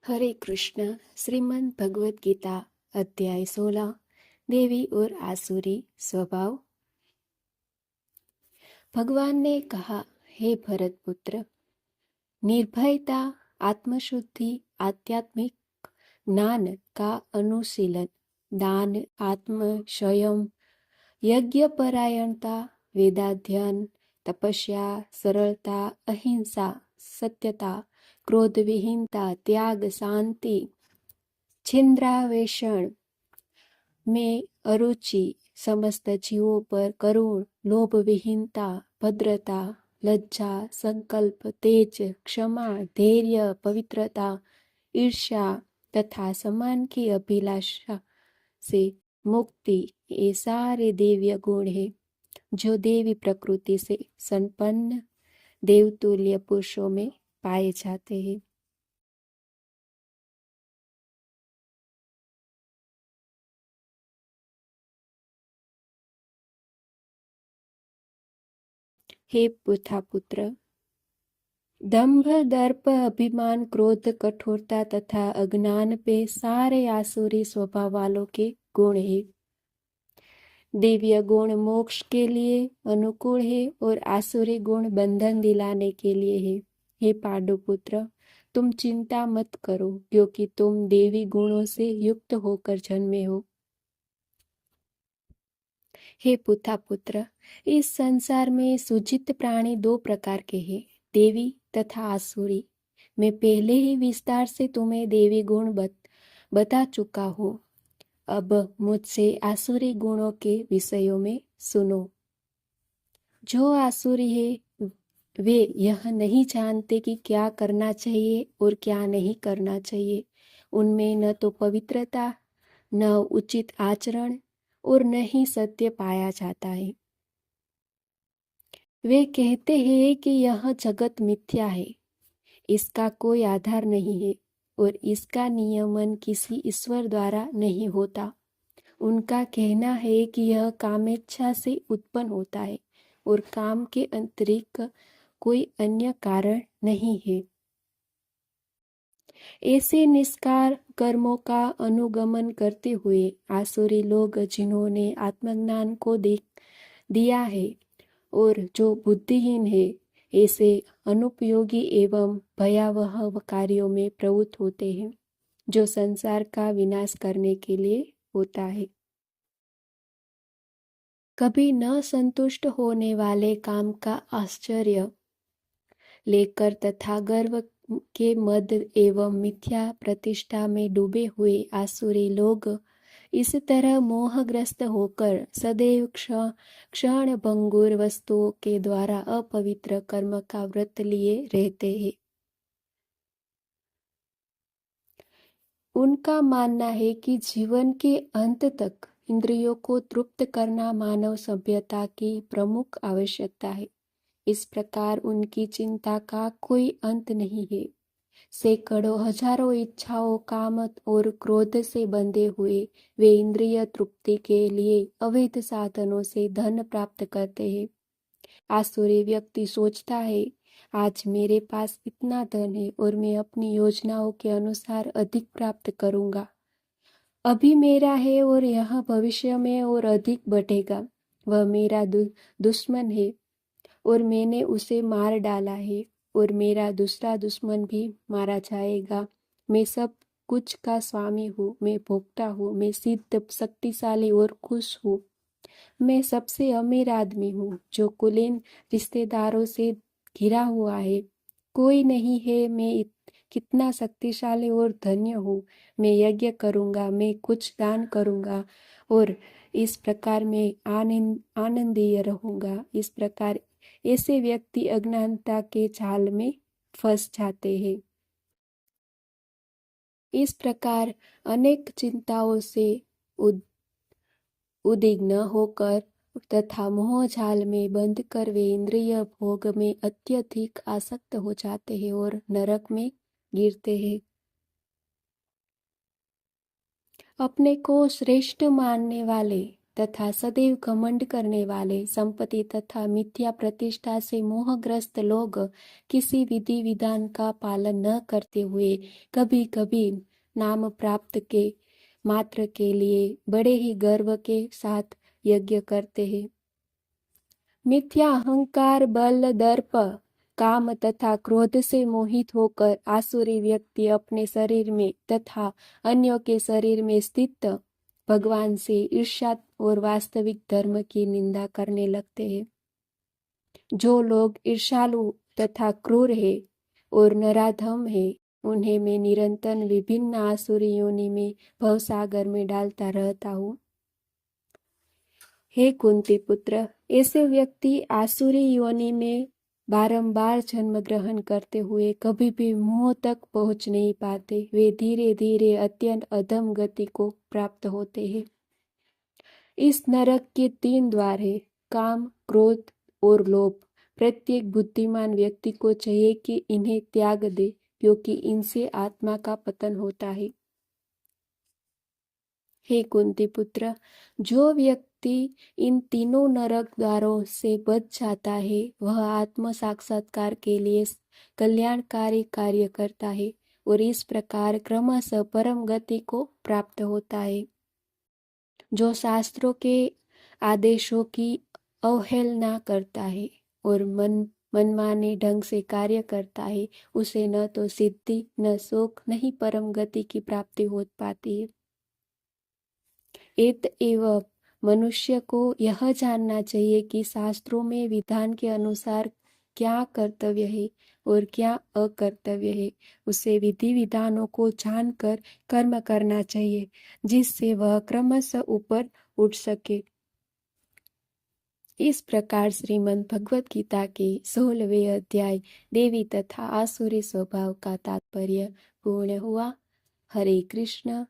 हरे कृष्ण। श्रीमद् भगवत गीता अध्याय 16 देवी और आसुरी स्वभाव। भगवान ने कहा, हे भरत पुत्र, निर्भयता, आत्मशुद्धि, आध्यात्मिक ज्ञान का अनुशीलन, दान, आत्म संयम, यज्ञ परायणता, वेदाध्ययन, तपस्या, सरलता, अहिंसा, सत्यता, क्रोध विहीनता, त्याग, शांति, छिंद्रावेषण में अरुचि, समस्त जीवों पर करुण, लोभ विहीनता, भद्रता, लज्जा, संकल्प, तेज, क्षमा, धैर्य, पवित्रता, ईर्ष्या तथा सम्मान की अभिलाषा से मुक्ति, ये सारे देवीय गुण हैं जो देवी प्रकृति से संपन्न देवतुल्य पुरुषों में पाए जाते हैं। हे पुथा पुत्र, दंभ, दर्प, अभिमान, क्रोध, कठोरता तथा अज्ञान पे सारे आसुरी स्वभाव वालों के गुण है। दिव्य गुण मोक्ष के लिए अनुकूल है और आसुरी गुण बंधन दिलाने के लिए है। हे पांडुपुत्र, तुम चिंता मत करो, क्योंकि तुम देवी गुणों से युक्त होकर जन्मे हो। हे पुथा पुत्र, इस संसार में सूजित प्राणी दो प्रकार के हैं, देवी तथा आसुरी। मैं पहले ही विस्तार से तुम्हें देवी गुण बता चुका हूँ। अब मुझसे आसुरी गुणों के विषयों में सुनो। जो आसुरी है वे यह नहीं जानते कि क्या करना चाहिए और क्या नहीं करना चाहिए। उनमें न तो पवित्रता, न उचित आचरण और न ही सत्य पाया जाता है। वे कहते हैं कि यह जगत मिथ्या है, इसका कोई आधार नहीं है और इसका नियमन किसी ईश्वर द्वारा नहीं होता। उनका कहना है कि यह कामेच्छा से उत्पन्न होता है और काम के अतिरिक्त कोई अन्य कारण नहीं है। ऐसे निष्कार कर्मों का अनुगमन करते हुए आसुरी लोग, जिन्होंने आत्मज्ञान को दिया है और जो बुद्धिहीन है, ऐसे अनुपयोगी एवं भयावह कार्यों में प्रवृत्त होते हैं जो संसार का विनाश करने के लिए होता है। कभी न संतुष्ट होने वाले काम का आश्चर्य लेकर तथा गर्व के मद एवं मिथ्या प्रतिष्ठा में डूबे हुए आसुरी लोग इस तरह मोहग्रस्त होकर सदैव क्षण भंगुर वस्तुओं के द्वारा अपवित्र कर्म का व्रत लिए रहते हैं। उनका मानना है कि जीवन के अंत तक इंद्रियों को तृप्त करना मानव सभ्यता की प्रमुख आवश्यकता है। इस प्रकार उनकी चिंता का कोई अंत नहीं है। सैकड़ों हजारों इच्छाओं, काम और क्रोध से बंधे हुए वे इंद्रिय तृप्ति के लिए अवैध साधनों से धन प्राप्त करते हैं। आसुरी व्यक्ति सोचता है, आज मेरे पास इतना धन है और मैं अपनी योजनाओं के अनुसार अधिक प्राप्त करूंगा। अभी मेरा है और यह भविष्य में और अधिक बढ़ेगा। वह मेरा दुश्मन है और मैंने उसे मार डाला है और मेरा दूसरा दुश्मन भी मारा जाएगा। मैं सब कुछ का स्वामी हूँ, मैं भोक्ता हूँ, मैं सिद्ध, शक्तिशाली और खुश हूँ। मैं सबसे अमीर आदमी हूँ जो कुलीन रिश्तेदारों से घिरा हुआ है। कोई नहीं है, मैं कितना शक्तिशाली और धन्य हूँ। मैं यज्ञ करूँगा, मैं कुछ दान करूँगा और इस प्रकार मैं आनंदीय रहूँगा। इस प्रकार ऐसे व्यक्ति अज्ञानता के जाल में फंस जाते हैं। इस प्रकार अनेक चिंताओं से उद्विग्न होकर तथा मोह जाल में बंध कर वे इंद्रिय भोग में अत्यधिक आसक्त हो जाते हैं और नरक में गिरते हैं। अपने को श्रेष्ठ मानने वाले तथा सदैव घमंड करने वाले, संपत्ति तथा मिथ्या प्रतिष्ठा से मोहग्रस्त लोग किसी विधि विधान का पालन न करते हुए कभी कभी नाम प्राप्त के मात्र के लिए बड़े ही गर्व के साथ यज्ञ करते हैं। मिथ्या अहंकार, बल, दर्प, काम तथा क्रोध से मोहित होकर आसुरी व्यक्ति अपने शरीर में तथा अन्यों के शरीर में स्थित भगवान से ईर्ष्या और वास्तविक धर्म की निंदा करने लगते हैं। जो लोग ईर्ष्यालु तथा क्रूर है और नराधम है, उन्हें मैं निरंतर विभिन्न आसुरी योनि में भवसागर में डालता रहता हूँ। हे कुंती पुत्र, ऐसे व्यक्ति आसुरी योनि में बारंबार जन्म ग्रहण करते हुए कभी भी मोह तक पहुंच नहीं पाते। वे धीरे धीरे अत्यंत अधम गति को प्राप्त होते हैं। इस नरक के 3 द्वार है, काम, क्रोध और लोभ। प्रत्येक बुद्धिमान व्यक्ति को चाहिए कि इन्हें त्याग दे, क्योंकि इनसे आत्मा का पतन होता है। हे कुंती पुत्र, जो व्यक्ति इन तीनों नरक द्वारों से बच जाता है, वह आत्म साक्षात्कार के लिए कल्याणकारी कार्य करता है और इस प्रकार क्रमशः परम गति को प्राप्त होता है। जो शास्त्रों के आदेशों की अवहेलना करता है और मनमाने ढंग से कार्य करता है, उसे न तो सिद्धि, न सुख, न ही परम गति की प्राप्ति हो पाती है। अतएव मनुष्य को यह जानना चाहिए कि शास्त्रों में विधान के अनुसार क्या कर्तव्य है और क्या अकर्तव्य है। उसे विधि विधानों को जानकर कर्म करना चाहिए, जिससे वह क्रमशः ऊपर उठ सके। इस प्रकार श्रीमद् भगवत गीता के 16वें अध्याय देवी तथा आसुरी स्वभाव का तात्पर्य पूर्ण हुआ। हरे कृष्ण।